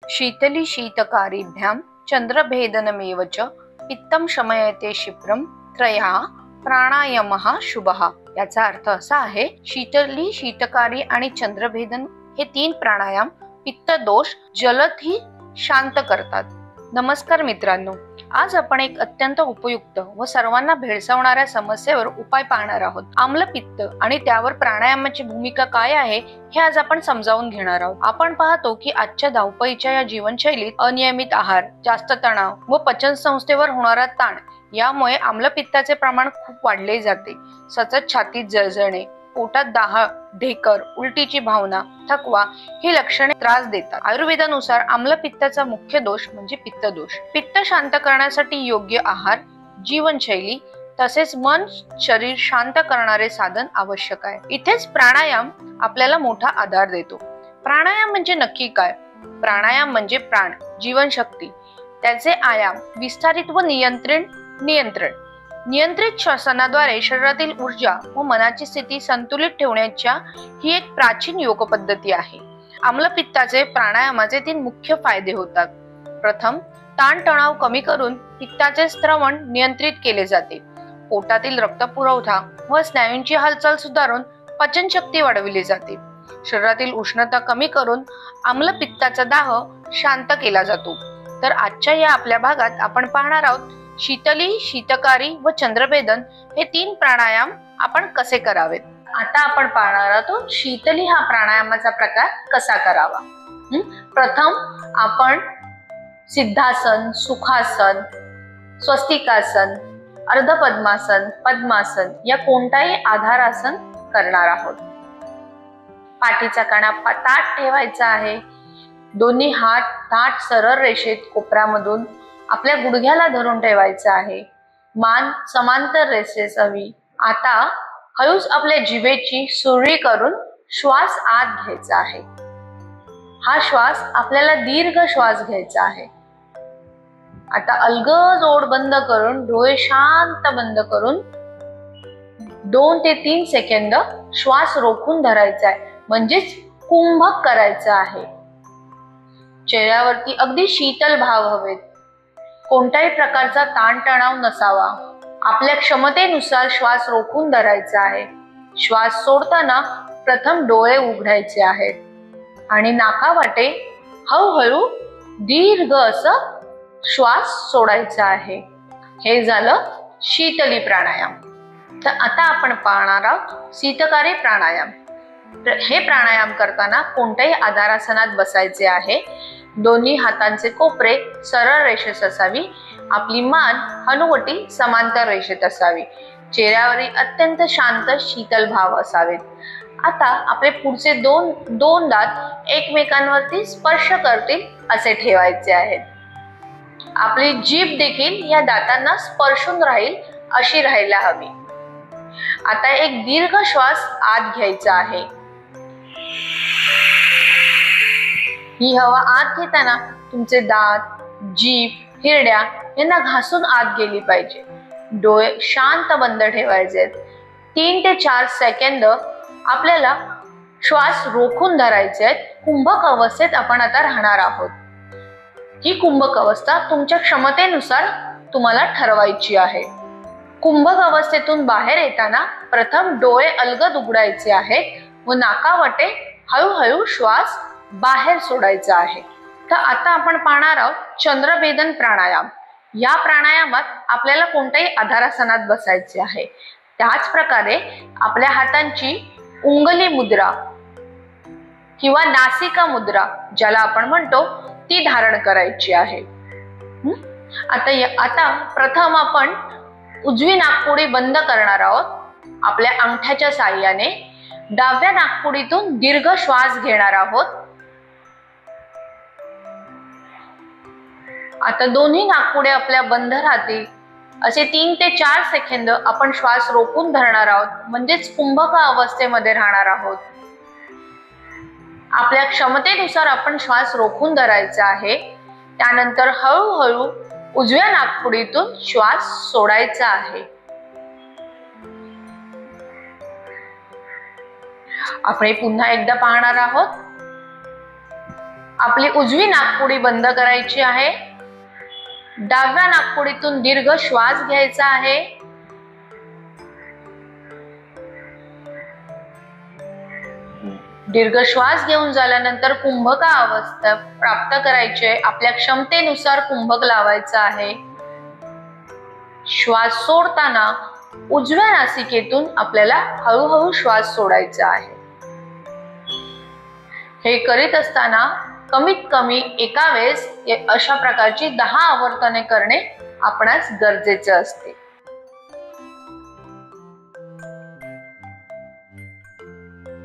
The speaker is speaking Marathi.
शीतली शीतकारिभ्यां चंद्रभेदनमेव च पित्तं शमयते क्षिप्रं त्रयः प्राणायामः शुभः। याचा अर्थ असा आहे, शीतली, शीतकारी आणि चंद्रभेदन हे 3 प्राणायाम पित्त दोष जलद ही शांत करतात। नमस्कार मित्रांनो, आज आपण एक अत्यंत उपयुक्त व सर्वांना भेडसावणाऱ्या समस्येवर उपाय पाहणार आहोत। आम्लपित्त आणि त्यावर प्राणायामाची भूमिका काय आहे हे आज आपण समजावून घेणार आहोत। आपण पाहतो की आजच्या धावपळीच्या या जीवनशैलीत अनियमित आहार, जास्त तणाव व पचन संस्थेवर होणारा ताण यामुळे आम्लपित्ताचे प्रमाण खूप वाढले जाते। सतत छातीत जळजळणे, पोटात दाह, ढेकर, उलटीची भावना, थकवा ही लक्षणे त्रास देतात। आयुर्वेदानुसार आम्लपित्ताचा मुख्य दोष म्हणजे पित्तदोष। पित्त शांत करण्यासाठी योग्य आहार, जीवनशैली तसेच मन शरीर शांत करणारे साधन आवश्यक आहे। इथेच प्राणायाम आपल्याला मोठा आधार देतो। प्राणायाम म्हणजे नक्की काय? प्राणायाम म्हणजे प्राण, जीवनशक्ती, त्याचे आयाम, विस्तारित व नियंत्रित श्वसनाद्वारे शरीरातील ऊर्जा व मनाची स्थिती संतुलित ठेवण्याच्या ही एक प्राचीन योग पद्धती आहे। आम्लपित्ताचे प्राणायामाचे 3 मुख्य फायदे होतात। प्रथम, ताणतणाव कमी करून पित्ताचे स्त्रवण नियंत्रित केले जाते। पोटातील रक्तपुरवठा व स्नायूंची हालचाल सुधारून पचनशक्ती वाढविली जाते। शरीरातील उष्णता कमी करून आम्लपित्ताचा दाह शांत केला जातो। तर आजच्या या आपल्या भागात आपण पाहणार आहोत शीतली, शीतकारी व चंद्रभेदन हे 3 प्राणायाम आपण कसे करावेत। आता आपण पाहणार आहोत शीतली हा प्राणायामाचा प्रकार कसा करावा। प्रथम आपण सिद्धासन, सुखासन, स्वस्तिकासन, अर्धपद्मासन, पद्मासन या कोणताही आधारासन करणार आहोत। पाठीचा कणा ताठ ठेवायचा आहे। दोन्ही हात ताठ सरळ रेषेत कोपऱ्यामधून आपल्या गुडघ्याला धरून ठेवायचा आहे। मान समांतर रेषेस हवी। आता हळूच आपल्या जिभेची सुरळी करून श्वास आत घ्यायचा आहे। हा श्वास आपल्याला दीर्घ श्वास घ्यायचा आहे। आता अलगद ओठ बंद करून डोळे शांत बंद करून 2 ते 3 सेकंद श्वास रोखून धरायचा आहे, म्हणजेच कुंभक करायचा आहे। चेहऱ्यावरती अगदी शीतल भाव हवेत, कोणत्याही प्रकारचा ताणतणाव नसावा। आपल्या क्षमतेनुसार श्वास रोखून धरायचा आहे। श्वास सोडताना प्रथम डोळे उघडायचे आहेत आणि नाकावाटे हळूहळू दीर्घ असं श्वास सोडायचा आहे। हे झालं शीतली प्राणायाम। तर आता आपण पाहणार आहोत शीतकारी प्राणायाम। हे प्राणायाम करताना कोणत्याही आधारासनात बसायचे आहे। दोन्ही हातांचे कोपरे सरळ रेषेत असावी। आपली मान हनुवटी समांतर रेषेत असावी। चेहऱ्यावरील अत्यंत शांत शीतल भाव असावेत। आता आपले पुढचे दोन दात एकमेकांवरती स्पर्श करतील असे ठेवायचे आहेत। आपली जीभ देखील या दातांना स्पर्शून राहील अशी राहायला हवी। आता एक दीर्घ श्वास आत घ्यायचा आहे। ही हवा आत घेताना तुमचे दात, जीभ, हिरड्या यांना घासून आत गेली पाहिजे। डोळे शांत बंद ठेवायचे। 3 ते 4 सेकंद आपल्याला श्वास रोखून धरायचे आहेत। कुंभक अवस्थेत आपण आता राहणार आहोत। ही कुंभक अवस्था तुमच्या क्षमतेनुसार तुम्हाला ठरवायची आहे। कुंभक अवस्थेतून बाहेर येताना प्रथम डोळे अलगद उघडायचे आहेत व नाकावाटे हळूहळू श्वास बाहेर सोडायचा आहे। तर आता आपण पाहणार आहोत चंद्रभेदन प्राणायाम। या प्राणायामात आपल्याला कोणत्याही आधारासनात बसायचे आहे। त्याच प्रकारे आपल्या हातांची उंगली मुद्रा किंवा नासिका मुद्रा ज्याला आपण म्हणतो ती धारण करायची आहे। आता प्रथम आपण उजवी नाकपुडी बंद करणार आहोत। आपल्या अंगठ्याच्या साहाय्याने डाव्या नाकपुडीतून दीर्घ श्वास घेणार आहोत। आता दोन्ही नाकपुड्या आपल्या बंद राहतील असे 3 ते 4 सेकंद आपण श्वास रोखून धरणार आहोत, म्हणजेच कुंभक अवस्थेमध्ये राहणार आहोत। आपल्या क्षमतेनुसार आपण श्वास रोखून धरायचा आहे। त्यानंतर हळूहळू उजव्या नाकपुडीतून श्वास सोडायचा आहे। आपण पुन्हा एकदा पाहणार आहोत। आपली उजवी नाकपुडी बंद करायची आहे. डाव्या नाकपुडीतून दीर्घ श्वास घ्यायचा आहे. दीर्घ श्वास घेऊन झाल्यानंतर कुंभका अवस्था प्राप्त करायची आहे. आपल्या क्षमतेनुसार कुंभक लावायचा आहे. श्वास सोडताना उजव्या नासिकेतून आपल्याला हळूहळू श्वास सोडायचा आहे. हे करीत असताना कमीत कमी एका वेळेस अशा प्रकारची 10 आवर्तने करणे आपणास गरजेचे असते.